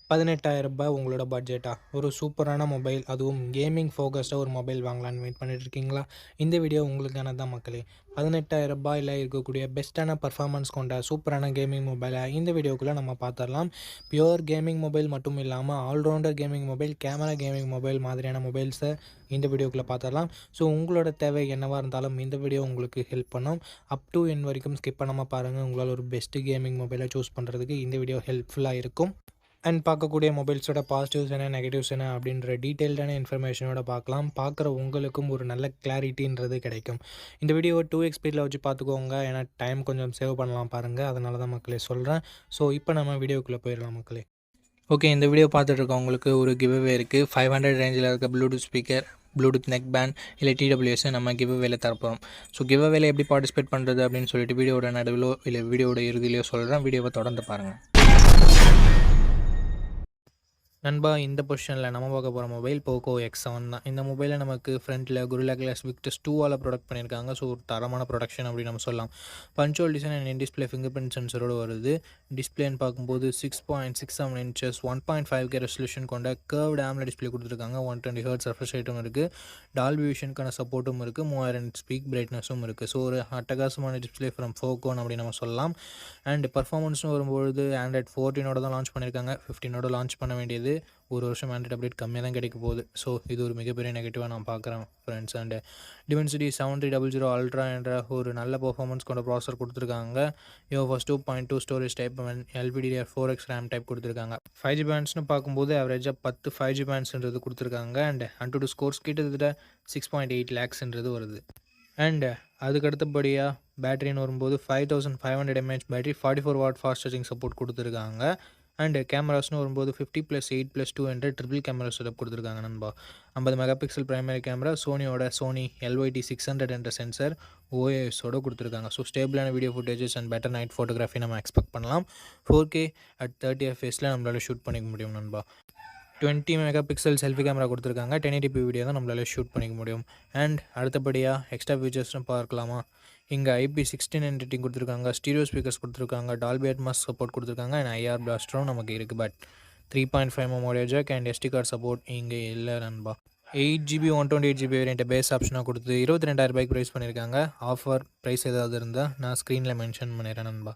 ரூ. 18,000 உங்களோட பட்ஜெட்டா? ஒரு சூப்பரான மொபைல், அதுவும் கேமிங் ஃபோகஸ்டாக ஒரு மொபைல் வாங்கலான்னு வெயிட் பண்ணிட்டு இருக்கீங்களா? இந்த வீடியோ உங்களுக்கானது தான் மக்களே. ரூ. 18,000 இருக்கக்கூடிய பெஸ்ட்டான பர்ஃபார்மன்ஸ் கொண்ட சூப்பரான கேமிங் மொபைலை இந்த வீடியோக்குள்ளே நம்ம பார்த்துடலாம். பியூர் கேமிங் மொபைல் மட்டும் இல்லாமல் allrounder gaming mobile, camera gaming mobile மாதிரியான மொபைல்ஸை இந்த வீடியோக்குள்ளே பார்த்துடலாம். ஸோ உங்களோட தேவை என்னவாக இருந்தாலும் இந்த வீடியோ உங்களுக்கு ஹெல்ப் பண்ணும். அப் டு என் வரைக்கும் ஸ்கிப் பண்ணாமல் பாருங்கள். உங்களால் ஒரு பெஸ்ட்டு கேமிங் மொபைலை சூஸ் பண்ணுறதுக்கு இந்த வீடியோ ஹெல்ப்ஃபுல்லாக இருக்கும். அண்ட் பார்க்கக்கூடிய மொபைல்ஸோட பாசிட்டிவ்ஸ் என்ன, நெகட்டிவ்ஸ் என்ன அப்படின்ற டீட்டெயில்டான இன்ஃபர்மேஷனோட பார்க்கலாம். பார்க்குற உங்களுக்கும் ஒரு நல்ல கிளாரிட்டின்றது கிடைக்கும். இந்த வீடியோவை 2x ஸ்பீடில் வச்சு பார்த்துக்கோங்க, ஏன்னா டைம் கொஞ்சம் சேவ் பண்ணலாம் பாருங்கள். அதனால தான் மக்களே சொல்கிறேன். ஸோ இப்போ நம்ம வீடியோக்குள்ளே போயிடலாம் மக்களே. ஓகே, இந்த வீடியோ பார்த்துட்டு இருக்கவங்களுக்கு ஒரு கிவ்அவே இருக்குது. 500 ரேஞ்சில் இருக்க Bluetooth speaker, Bluetooth neck band இல்லை TWS நம்ம கிவ்அவேல தரப்போம். ஸோ கிவ்அவேல எப்படி பார்ட்டிசிபேட் பண்ணுறது அப்படின்னு சொல்லிட்டு வீடியோட நடுவிலோ இல்லை வீடியோட இறுதியிலையோ சொல்கிறேன். வீடியோவை தொடர்ந்து பாருங்கள் நண்பா. இந்த பொசிஷனில் நம்ம பார்க்க போகிற மொபைல் போக்கோ X7 தான். இந்த மொபைலில் நமக்கு ஃப்ரண்ட்டில் Gorilla Glass Victus 2ஆல் ப்ரொடக்ட் பண்ணியிருக்காங்க. ஸோ ஒரு தரமான ப்ரொடக்ஷன் அப்படின்னு நம்ம சொல்லலாம். பஞ்சுவல் design and in display finger print சென்சரோடு வருது. டிஸ்பிளேன்னு பார்க்கும்போது 6.67 இன்ச்சஸ் 1.5K ரெசல்யூஷன் கொண்ட கர்வ்டு AMOLED டிஸ்பிளே கொடுத்துருக்காங்க. 120 Hz ரெஃப்ரெஷ் ரேட்டும் இருக்குது. டால்பி விஷனுக்கான சப்போர்ட்டும் இருக்குது. 3000 ஸ்பீக் பிரைட்னஸும் இருக்குது. ஸோ ஒரு அட்டகாசமான டிஸ்பிளே ஃப்ரம் ஃபோக்கோன் அப்படின்னு நம்ம சொல்லலாம். அண்ட் பர்ஃபார்மன்ஸும் வரும்பொழுது Android 14ஓட தான் லான்ச் பண்ணியிருக்காங்க. 15ஓட லான்ச் பண்ண வேண்டியது ஒரு வருஷம் ஆண்ட்ராய்ட் அப்டேட் கம்மியாக தான் கிடைக்க போகுது. ஸோ இது ஒரு மிகப்பெரிய நெகட்டிவாக நான் பார்க்குறேன் ஃப்ரெண்ட்ஸ். அண்ட் Dimensity 7300 Ultra என்ற ஒரு நல்ல பர்ஃபார்மன்ஸ் கொண்ட ப்ராசஸர் கொடுத்துருக்காங்க. UFS 2.2 storage type and LPDDR4X RAM type கொடுத்துருக்காங்க. 5G பேண்ட்ஸ்னு பார்க்கும்போது அவரேஜாக 10 5G பேண்ட்ஸ்ன்றது கொடுத்துருக்காங்க. அண்ட் AnTuTu ஸ்கோர்ஸ் கிட்டத்தட்ட 6.8 lakhsன்றது வருது. அண்ட் அதுக்கு அடுத்தபடியாக பேட்டரின்னு வரும்போது 5500 mAh battery, 44 what fast charging support கொடுத்துருக்காங்க. அண்டு கேமராஸ்னு வரும்போது 50+8+2 என்ற ட்ரிபிள் கேமரா செட்டப் கொடுத்துருக்காங்க நண்பா. 50 megapixel primary camera, Sony LYT600 என்ற சென்சர் OISோட கொடுத்துருக்காங்க. ஸோ ஸ்டேபிளான video footages and better night photography நம்ம எக்ஸ்பெக்ட் பண்ணலாம். 4K at 30 fps நம்மளால் ஷூட் பண்ணிக்க முடியும் நண்பா. 20 மெகாபிக்சல் செல்ஃபி கேமரா கொடுத்துருக்காங்க. 1080p வீடியோ தான் நம்மளால் ஷூட் பண்ணிக்க முடியும். அண்ட் அடுத்தபடியாக எக்ஸ்ட்ரா ஃபீச்சர்ஸ்னு பார்க்கலாமா? இங்கே IP16 ரேட்டிங் கொடுத்துருக்காங்க. ஸ்டீரியோ ஸ்பீக்கர்ஸ் கொடுத்துருக்காங்க. டால்பி அட்மாஸ் சப்போர்ட் கொடுத்துருக்காங்க. அண்ட் IR பிளாஸ்டரும் நமக்கு இருக்குது. But 3.5 memory jack and SD card support இங்கே இல்லை நண்பா. 8GB 128GB வேரியண்ட்டை பேஸ் ஆப்ஷனாக கொடுத்து 22,000 ப்ரைஸ் பண்ணியிருக்காங்க. ஆஃபர் ப்ரைஸ் ஏதாவது இருந்தால் நான் ஸ்க்ரீனில் மென்ஷன் பண்ணிடுறேன் நண்பா.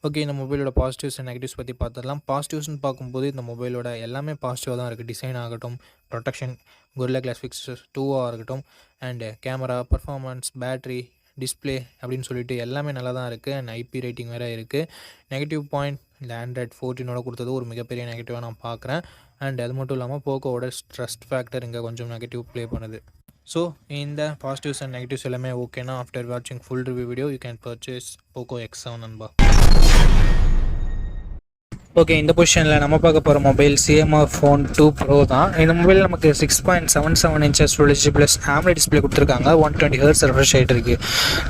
ஓகே, இந்த மொபைலோட பாசிட்டிவ்ஸ் அண்ட் நெகட்டிவ்ஸ் பற்றி பார்த்துடலாம். பாசிட்டிவ்ஸ்னு பார்க்கும்போது இந்த மொபைலோட எல்லாமே பாசிட்டிவாக தான் இருக்குது. டிசைன் ஆகட்டும், ப்ரொடெக்ஷன், Gorilla Glass Victus 2ஆக இருக்கட்டும், and camera, performance, battery, display அப்படின்னு சொல்லிட்டு எல்லாமே நல்லா தான் இருக்குது. அண்ட் IP ரேட்டிங் வேறு இருக்குது. நெகட்டிவ் பாயிண்ட் இந்த Android 14ஓட கொடுத்தது ஒரு மிகப்பெரிய நெகட்டிவாக நான் பார்க்குறேன். அண்ட் அது மட்டும் இல்லாமல் போக்கோவோட ட்ரஸ்ட் ஃபேக்டர் இங்கே கொஞ்சம் நெகட்டிவ் ப்ளே பண்ணுது. ஸோ இந்த பாசிட்டிவ்ஸ் அண்ட் நெகட்டிவ்ஸ் எல்லாமே ஓகேனா, ஆஃப்டர் வாட்சிங் full review video you can purchase Poco X7 நண்பா. ஓகே, இந்த பொசிஷனில் நம்ம பார்க்க போகிற மொபைல் CMR Phone 2 Pro தான். இந்த மொபைல் நமக்கு 6.77 inches full plus AMOLED display கொடுத்துருக்காங்க. 120 Hz ரெஃப்ரெஷ் ரேட் இருக்குது.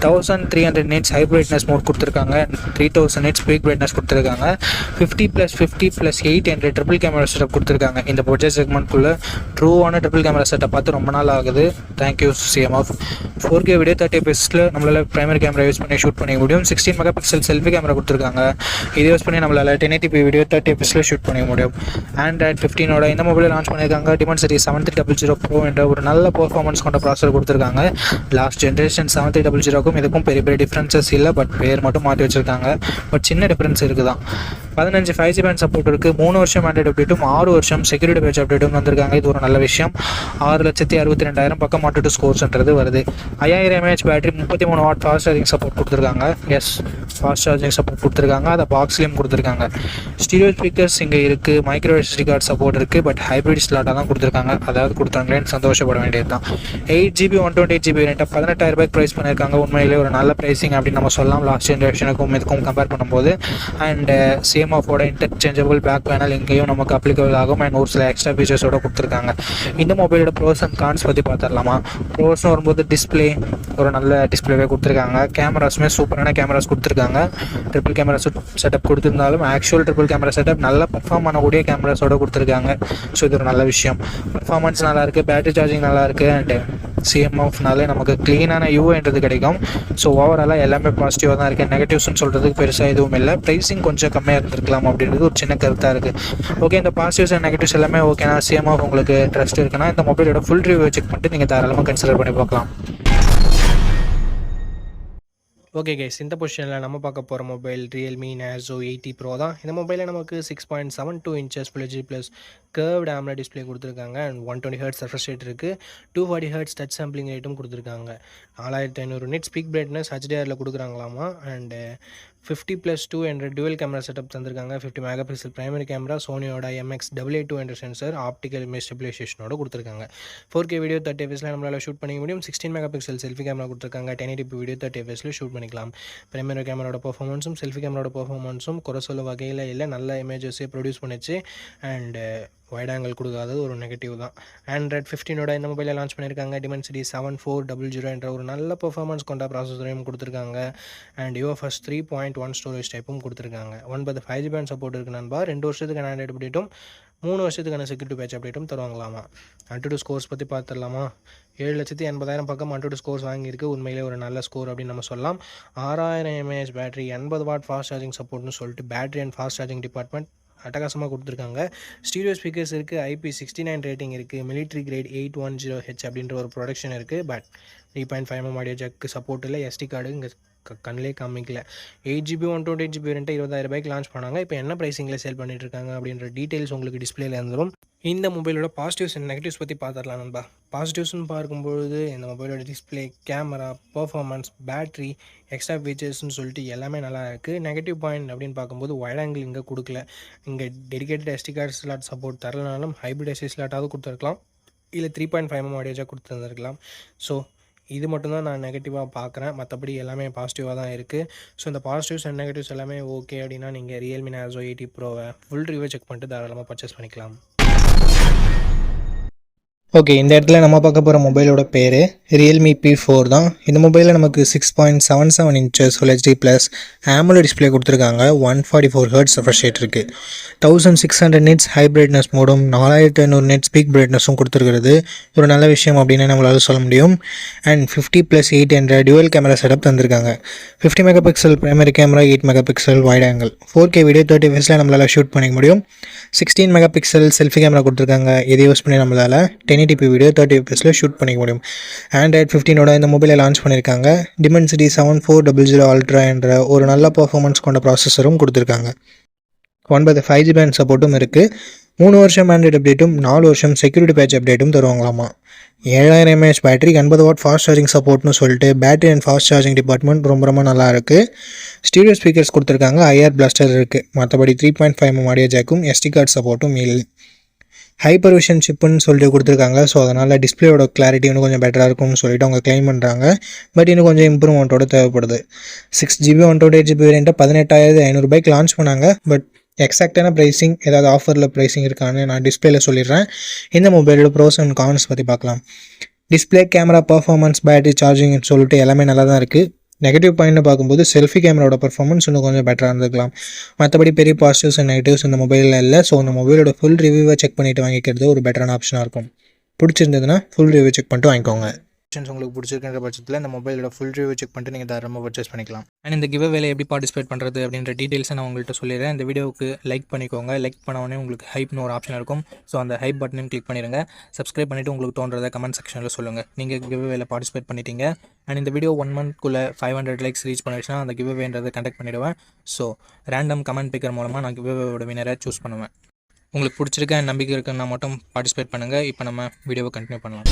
1300 nits ஹை பிரைட்னஸ் மோட் கொடுத்துருக்காங்க. 3000 nits ஸ்பீக் பிரைட்னஸ் கொடுத்துருக்காங்க. 50+50+8 என்ற ட்ரிபிள் கேமரா செட்டப் கொடுத்துருக்காங்க. இந்த பட்ஜெட் செக்மெண்ட்குள்ளே ட்ரூவான ட்ரிபிள் கேமரா செட்டப் பார்த்து ரொம்ப நாள் ஆகுது. Thank you CMR. 4K video 30 fps நம்மளால் பிரைமரி கேமரா யூஸ் பண்ணி ஷூட் பண்ணிக்க முடியும். 16 மெகாபிக்சல் செல்ஃபி கேமரா கொடுத்துருக்காங்க. இதை யூஸ் பண்ணி நம்மளால் 1080p வீடியோ 30 fps ஷூட் பண்ணிக்க முடியும். Android 15ஓட இந்த மொபைலை லான்ச் பண்ணியிருக்காங்க. Dimensity 7300 Pro என்ற ஒரு நல்ல பர்ஃபார்மன்ஸ் கொண்ட ப்ராசஸர் கொடுத்துருக்காங்க. லாஸ்ட் ஜென்ரேஷன் 7300க்கும் இதுக்கும் பெரிய பெரிய டிஃப்ரென்சஸ் இல்லை. பட் பேர் மட்டும் மாற்றி வச்சுருக்காங்க. பட் சின்ன டிஃப்ரென்ஸ் இருக்குது தான். 15 5G பேண்ட் சப்போர்ட் இருக்குது. 3 வருஷம் ஆண்ட்ராய்டு அப்டேட்டும் 6 வருஷம் செக்யூரிட்டி பேட்ச் அப்டேட்டும் வந்திருக்காங்க. இது ஒரு நல்ல விஷயம். 6,62,000 பக்கம் AnTuTu ஸ்கோர்ஸ்ன்றது வருது. 5000 mAh battery, 33 what fast charging support கொடுத்துருக்காங்க. எஸ், ஃபாஸ்ட் சார்ஜிங் சப்போர்ட் கொடுத்துருக்காங்க. அதை பாக்ஸ்லேயும் கொடுத்துருக்காங்க. ஸ்டீரியோ ஸ்பீக்கர்ஸ் இங்கே இருக்குது. மைக்ரோ SD கார்டு சப்போர்ட் இருக்குது. பட் ஹைப்ரிட் ஸ்லாட்டாக தான் கொடுத்துருக்காங்க. அதாவது கொடுத்தாங்களேன்னு சந்தோஷப்பட வேண்டியது தான். 8GB 128GB வேரியண்ட்டை 18,000 ப்ரைஸ் பண்ணியிருக்காங்க. உண்மையிலே ஒரு நல்ல ப்ரைஸிங் அப்படின்னு நம்ம சொல்லலாம். லாஸ்ட் ஜென்ரேஷனுக்கும் இதுக்கும் கம்பேர் பண்ணும்போது. அண்ட் CMR-ஓட இன்டர்சேஞ்சபிள் பேக் பேனல் இங்கேயும் நமக்கு அப்ளிகபிள் ஆகும். அண்ட் ஒரு சில எக்ஸ்ட்ரா ஃபீச்சர்ஸோட கொடுத்துருக்காங்க. இந்த மொபைலோட ப்ரோஸ் அண்ட் கான்ஸ் பற்றி பார்த்துடலாமா? ப்ரோஸ்னு வரும்போது டிஸ்பிளே ஒரு நல்ல டிஸ்பிளேவே கொடுத்துருக்காங்க. கேமராஸுமே சூப்பரான கேமராஸ் கொடுத்துருக்காங்க. ட்ரிபிள் கேமரா செட்டப் கொடுத்துருந்தாலும் ஆக்சுவல் ட்ரிபிள் கேமரா செட்டப் நல்லா பர்ஃபார்ம் பண்ணக்கூடிய கேமராஸோடு கொடுத்துருக்காங்க. ஸோ இது ஒரு நல்ல விஷயம். பர்ஃபார்மன்ஸ் நல்லாயிருக்கு, பேட்டரி சார்ஜிங் நல்லாயிருக்கு, அண்டு சிஎம்எஃப்னாலே நமக்கு க்ளீனான யூஐன்றது கிடைக்கும். ஸோ ஓவராலாக எல்லாமே பாசிட்டிவாக தான் இருக்குது. நெகட்டிவ்ஸ்னு சொல்கிறதுக்கு பெருசாக எதுவும் இல்லை. ப்ரைஸிங் கொஞ்சம் கம்மியாக இருந்திருக்கலாம் அப்படின்றது ஒரு சின்ன கருத்தாக இருக்குது. ஓகே, இந்த பாசிட்டிவ்ஸ் அண்ட் நெகட்டிவ்ஸ் எல்லாமே ஓகேனா, சிஎம்எஃப் உங்களுக்கு ட்ரஸ்ட் இருக்குன்னா இந்த மொபைலோட ஃபுல் ரிவ்யூ செக் பண்ணிட்டு நீங்கள் தாராளமாக கன்சிடர் பண்ணி பார்க்கலாம். ஓகே கைஸ், இந்த பொசிஷனில் நம்ம பார்க்க போகிற மொபைல் ரியல்மி நேசோ 80 ப்ரோ தான். இந்த மொபைலில் நமக்கு 6.72 inches Full HD plus curved AMOLED display கொடுத்துருக்காங்க. அண்ட் 120 Hz ரெஃப்ரெஷ் ரேட் இருக்குது. 240 Hz டச் சாம்பிளிங் ரேட்டும் கொடுத்துருக்காங்க. 4500 nits பீக் பிரைட்னஸ் HDRல கொடுக்குறாங்களாமா. அண்டு 50+2 என்ற டுவல் கேமரா செட்டப் தந்திருக்காங்க. 50 மெகா பிக்சல் பிரைமரி கேமரா, சோனியோட MX882 என்ற சென்சர், ஆப்டிக்கல் இமேஜ் ஸ்டெபிலைசேஷனோட கொடுத்துருக்காங்க. 4K வீடியோ 30 fps நம்மளால் ஷூட் பண்ணிக்க முடியும். 16 மெகா பிக்சல் செல்ஃபி கேமரா கொடுத்துருக்காங்க. 1080p வீடியோ 30 fps ஷூட் பண்ணிக்கலாம். பிரைமரி கேமராவோட பர்ஃபார்மன்ஸும் செல்ஃபி கேமராவோட பர்ஃபார்மன்ஸும் குறை சொல்ல வகையில் இல்லை, நல்ல இமேஜஸே ப்ரொடியூஸ் பண்ணிச்சு. அண்டு வைட் ஆங்கிள் கொடுக்காதது ஒரு நெகட்டிவ் தான். Android 15 இந்த மொபைலில் லான்ச் பண்ணியிருக்காங்க. Dimensity 7400 என்ற ஒரு நல்ல பர்ஃபார்மன்ஸ் கொண்ட ப்ராசஸரையும் கொடுத்துருக்காங்க. அண்ட் UFS 3.1 ஸ்டோரேஜ் டைப்பும் கொடுத்துருக்காங்க. 9 5G பேண்ட் சப்போர்ட் இருக்குது நண்பா. 2 வருஷத்துக்கான ஆண்ட்ராய்டு அப்டேட்டும் 3 வருஷத்துக்கான செக்யூரிட்டி பேட்ச் அப்டேட்டும் தருவாங்களாமா. Antutu ஸ்கோர்ஸ் பற்றி பார்த்துடலாமா? 7,80,000 பக்கம் Antutu ஸ்கோர்ஸ் வாங்கியிருக்கு. உண்மையிலே ஒரு நல்ல ஸ்கோர் அப்படின்னு நம்ம சொல்லலாம். 6000 mAh battery, 80 watt fast charging சப்போர்ட்னு சொல்லிட்டு battery and fast charging department அட்டகாசமாக கொடுத்துருக்காங்க. ஸ்டீரியோ ஸ்பீக்கர்ஸ் இருக்குது, IP69 ரேட்டிங் இருக்குது, மிலிட்ரி கிரேட் 810H அப்படின்ற ஒரு ப்ரொடக்ஷன் இருக்குது. But 3.5mm audio jack support இல்லை. SD கார்டு இங்கே கண்ணிலே காமிக்கல. 8GB 128GB வேரியண்ட்டை 20,000 ரூபாய்க்கு லான்ச் பண்ணாங்க. இப்போ என்ன ப்ரைஸிங்கில் சேல் பண்ணிட்டு இருக்காங்க அப்படின்ற டீட்டெயில்ஸ் உங்களுக்கு டிஸ்பிளேல இருந்துடும். இந்த மொபைலோட பாசிட்டிவ்ஸ் அண்ட் நெகட்டிவ்ஸ் பற்றி பார்த்துடலாம் நண்பா. பாசிட்டிவ்ஸ்னு பார்க்கும்பொழுது இந்த மொபைலோட display, camera, performance, battery, extra ஃபீச்சர்ஸ்னு சொல்லிட்டு எல்லாமே நல்லா இருக்குது. நெகட்டிவ் பாயிண்ட் அப்படின்னு பார்க்கும்போது வைட் ஆங்கிள் இங்கே கொடுக்கல. இங்கே dedicated SD card slot support தரலனாலும் ஹைப்ரிட் SD ஸ்லாட்டாவது கொடுத்துருக்கலாம், இல்லை 3.5mm ஆடியோ ஜாக் கொடுத்துருந்துருக்கலாம். ஸோ இது மட்டும்தான் நான் நெகட்டிவாக பார்க்குறேன். மற்றபடி எல்லாமே பாசிட்டிவாக தான் இருக்குது. ஸோ இந்த பாசிட்டிவ்ஸ் அண்ட் நெகட்டிவ்ஸ் எல்லாமே ஓகே அப்படின்னா நீங்கள் ரியல்மி நேசோ 80 ப்ரோவை ஃபுல் ரிவ்யூ செக் பண்ணிட்டு தாராளமாக பர்ச்சேஸ் பண்ணிக்கலாம். ஓகே, இந்த இடத்துல நம்ம பார்க்க போகிற மொபைலோட பேர் ரியல்மி P4 தான். இந்த மொபைலில் நமக்கு 6.77 inches Full HD plus AMOLED display கொடுத்துருக்காங்க. 144 Hz ரெஃப்ரெஷ் ரேட் இருக்குது. 1600 nits ஹை பிரைட்னஸ் மோடும் 4500 nits பீக் பிரைட்னஸும் கொடுத்துருக்கிறது ஒரு நல்ல விஷயம் அப்படின்னு நம்மளால் சொல்ல முடியும். அண்ட் 50+8 என்ற டுவல் கேமரா செட்டப் தந்திருக்காங்க. 50 mega pixel primary camera, 8 mega pixel wide angle, 4K video 30 fps நம்மளால் ஷூட் பண்ணிக்க முடியும். 16 மெகா பிக்சல் செல்ஃபி கேமரா கொடுத்துருக்காங்க. இதை யூஸ் பண்ணி நம்மளால் 1080p வீடியோ 30 fps ஷூட் பண்ணிக்க முடியும். Android 15 இந்த மொபைலை லான்ச் பண்ணியிருக்காங்க. Dimensity 7400 Ultra என்ற ஒரு நல்ல பர்ஃபார்மன்ஸ் கொண்ட ப்ராசஸரும் கொடுத்துருக்காங்க. 9 5G பேண்ட் சப்போர்ட்டும் இருக்குது. 3 வருஷம் ஆண்ட்ராய்டு அப்டேட்டும் 4 வருஷம் செக்யூரிட்டி பேட்ச் அப்டேட்டும் தருவாங்களாமா. 7000 mAh battery, 80 watt fast charging சப்போர்ட்னு சொல்லிட்டு battery and fast charging department ரொம்ப நல்லா இருக்குது. ஸ்டீரியோ ஸ்பீக்கர்ஸ் கொடுத்துருக்காங்க. IR பிளாஸ்டர் இருக்குது. மற்றபடி 3.5mm ஆடியோ ஜாக்கும் SD கார்டு சப்போர்ட்டும் இல்லை. ஹைப்பர் விஷன் சிப்புன்னு சொல்லிட்டு கொடுத்துருக்காங்க. ஸோ அதனால் டிஸ்பிளேயோட கிளாரிட்டி இன்னும் கொஞ்சம் பெட்டராக இருக்கும்னு சொல்லிட்டு அவங்க கிளைம் பண்ணுறாங்க. பட் இன்னும் கொஞ்சம் இம்ப்ரூவ்மெண்ட்டோட தேவைப்படுது. 6GB 128GB வேரியண்ட்டை 18,500 ரூபாய்க்கு லான்ச் பண்ணாங்க. பட் எக்ஸாக்டான ப்ரைஸிங் ஏதாவது ஆஃபரில் ப்ரைஸிங் இருக்கான்னு நான் டிஸ்பிளேல சொல்லிடுறேன். இந்த மொபைலோட ப்ரோஸ் அண்ட் கான்ஸ் பற்றி பார்க்கலாம். டிஸ்பிளே, கேமரா, பர்ஃபார்மன்ஸ், பேட்டரி, சார்ஜிங்னு சொல்லிட்டு எல்லாமே நல்லா தான் இருக்குது. நெகட்டிவ் பாயிண்ட்னு பார்க்கும்போது செல்ஃபி கேமராவோட பர்ஃபார்மன்ஸ் இன்னும் கொஞ்சம் பெட்டராக இருந்துக்கலாம். மற்றபடி பெரிய பாசிட்டிவ்ஸ் அண்ட் நெகட்டிவ்ஸ் இந்த மொபைலில் இல்லை. ஸோ இந்த மொபைலோட ஃபுல் ரிவ்யூவை செக் பண்ணிவிட்டு வாங்கிக்கிறது ஒரு பெட்டரான ஆப்ஷனாக இருக்கும். பிடிச்சிருந்ததுன்னா ஃபுல் ரிவ்யூ செக் பண்ணிட்டு வாங்கிக்கோங்க. உங்களுக்கு பிடிச்சிருக்கிற பட்சத்தில் இந்த மொபைலோட ஃபுல் ரிவ்யூ செக் பண்ணிட்டு நீங்கள் தாராளமாக பர்ச்சேஸ் பண்ணிக்கலாம். அண்ட் இந்த கிவ் அவேல எப்படி பார்ட்டிசிபேட் பண்ணுறது அப்படின்ற டீட்டெயில்ஸை நான் உங்கள்கிட்ட சொல்லிடுறேன். இந்த வீடியோவுக்கு லைக் பண்ணிக்கோங்க. லைக் பண்ண உங்களுக்கு ஹைப்னு ஒரு ஆப்ஷன் இருக்கும். ஸோ அந்த ஹைப் பட்டனையும் கிளிக் பண்ணிடுங்க. சப்ஸ்கிரைப் பண்ணிவிட்டு உங்களுக்கு தோன்றதை கமெண்ட் செக்ஷனில் சொல்லுங்கள். நீங்கள் கிவ் அவேல பார்ட்டிசிபேட் பண்ணிட்டீங்க. அண்ட் இந்த வீடியோ 1 மந்த்க்குள்ளே 500 லைக்ஸ் ரீச் பண்ணிடுச்சுன்னா அந்த கிவ் அவேன்றதை கண்டக்ட் பண்ணிவிடுவேன். ஸோ ரேண்டம் கமெண்ட் பிக்கர் மூலமாக நான் கிவ் அவேவோட வினரை சூஸ் பண்ணுவேன். உங்களுக்கு பிடிச்சிருக்க நம்பிக்கை இருக்குன்னா மட்டும் பார்ட்டிசிபேட் பண்ணுங்கள். இப்போ நம்ம வீடியோவை கண்டினியூ பண்ணலாம்.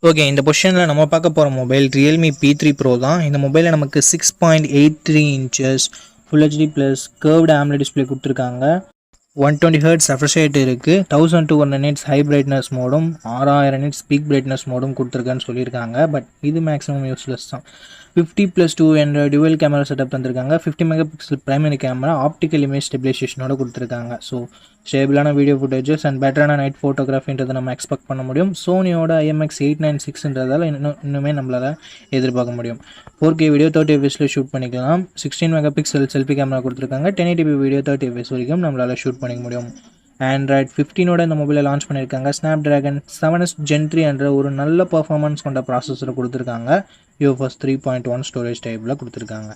ஓகே, இந்த பொசிஷனில் நம்ம பார்க்க போகிற மொபைல் ரியல்மி P3 ப்ரோ தான். இந்த மொபைலில் நமக்கு 6.83 inches Full HD plus curved AMOLED display கொடுத்துருக்காங்க. 120 ஹெர்ட்ஸ் ரெஃப்ரெஷ் ரேட் இருக்குது. 1200 நிட்ஸ் ஹை பிரைட்னஸ் மோடும் 6000 நிட்ஸ் பீக் பிரைட்னஸ் மோடும் கொடுத்துருக்கான்னு சொல்லியிருக்காங்க. பட் இது மேக்ஸிமம் யூஸ்லெஸ் தான். 50+2 என்ற டுவல் கேமரா செட்டப் தந்திருக்காங்க. 50 mega pixel primary camera optical image ஸ்டெபிலைசேஷனோட கொடுத்துருக்காங்க. ஸோ ஸ்டேபிளான வீடியோ ஃபுட்டேஜஸ் அண்ட் பெட்டரான நைட் ஃபோட்டோகிராஃபின்றதை நம்ம எக்ஸ்பெக்ட் பண்ண முடியும். சோனியோட IMX896ன்றதால இன்னுமே நம்மளால் எதிர்பார்க்க முடியும். 4K வீடியோ 30 fps ஷூட் பண்ணிக்கலாம். 16 மெகா பிக்சல் செல்ஃபி கேமரா கொடுத்துருக்காங்க. 1080p வீடியோ 30 fps வரைக்கும் நம்மளால் ஷூட் பண்ணிக்க முடியும். ஆண்ட்ராய்ட் 15ஓட இந்த மொபைலை லான்ச் பண்ணியிருக்காங்க. Snapdragon 7s Gen 3 என்ற ஒரு நல்ல பர்ஃபார்மன்ஸ் கொண்ட ப்ராசஸரை கொடுத்துருக்காங்க. UFS 3.1 ஸ்டோரேஜ் டைப்பில் கொடுத்துருக்காங்க.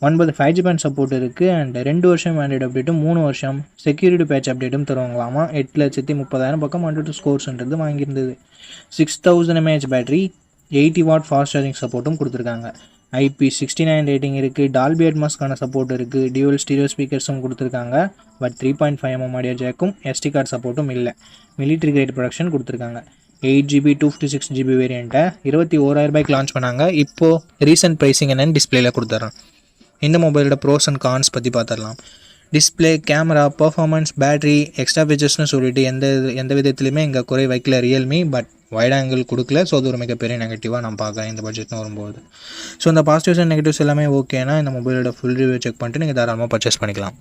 9 5G பேண்ட் சப்போர்ட் இருக்குது. அண்ட் 2 வருஷம் ஆண்ட்ராய்டு அப்டேட்டும் 3 வருஷம் செக்யூரிட்டி பேட்ச் அப்டேட்டும் தருவாங்களாமா. 8,30,000 பக்கம் 100 ஸ்கோர்ஸ்ன்றது வாங்கியிருந்தது. 6000 mAh battery, 80 watt fast charging சப்போர்ட்டும் கொடுத்துருக்காங்க. IP69 ரேட்டிங் இருக்குது. டால்பி அட்மாஸ்க்கான சப்போர்ட் இருக்குது. டியூவல் ஸ்டீரியோ ஸ்பீக்கர்ஸும் கொடுத்துருக்காங்க. பட் 3.5mm ஆடியோ ஜாக்கும் SD கார்டு சப்போர்ட்டும் இல்லை. மிலிட்ரி கிரேட் ப்ரொடக்ஷன் கொடுத்துருக்காங்க. 8GB 256GB வேரியண்ட்டை 21,000 லான்ச் பண்ணாங்க. இப்போது ரீசெண்ட் ப்ரைஸிங் என்னென்னு டிஸ்பிளேல கொடுத்துட்றேன். இந்த மொபைலோட ப்ரோஸ் அண்ட் கான்ஸ் பற்றி பார்த்துடலாம். Display, camera, performance, battery, extra ஃபீச்சர்ஸ்னு சொல்லிட்டு எந்த விதத்துலையுமே இங்கே குறை வைக்கல ரியல்மி. பட் வைட் ஆங்கிள் கொடுக்கல. ஸோ அது ஒரு மிகப்பெரிய நெகட்டிவாக நான் பார்க்குறேன் இந்த பட்ஜெட்னு வரும்போது. ஸோ இந்த பாசிட்டிவ்ஸ் அண்ட் நெகட்டிவ்ஸ் எல்லாமே ஓகேனா இந்த மொபைலோட ஃபுல் ரிவ்யூ செக் பண்ணிட்டு நீங்கள் தாராளமாக பர்ச்சேஸ் பண்ணிக்கலாம்.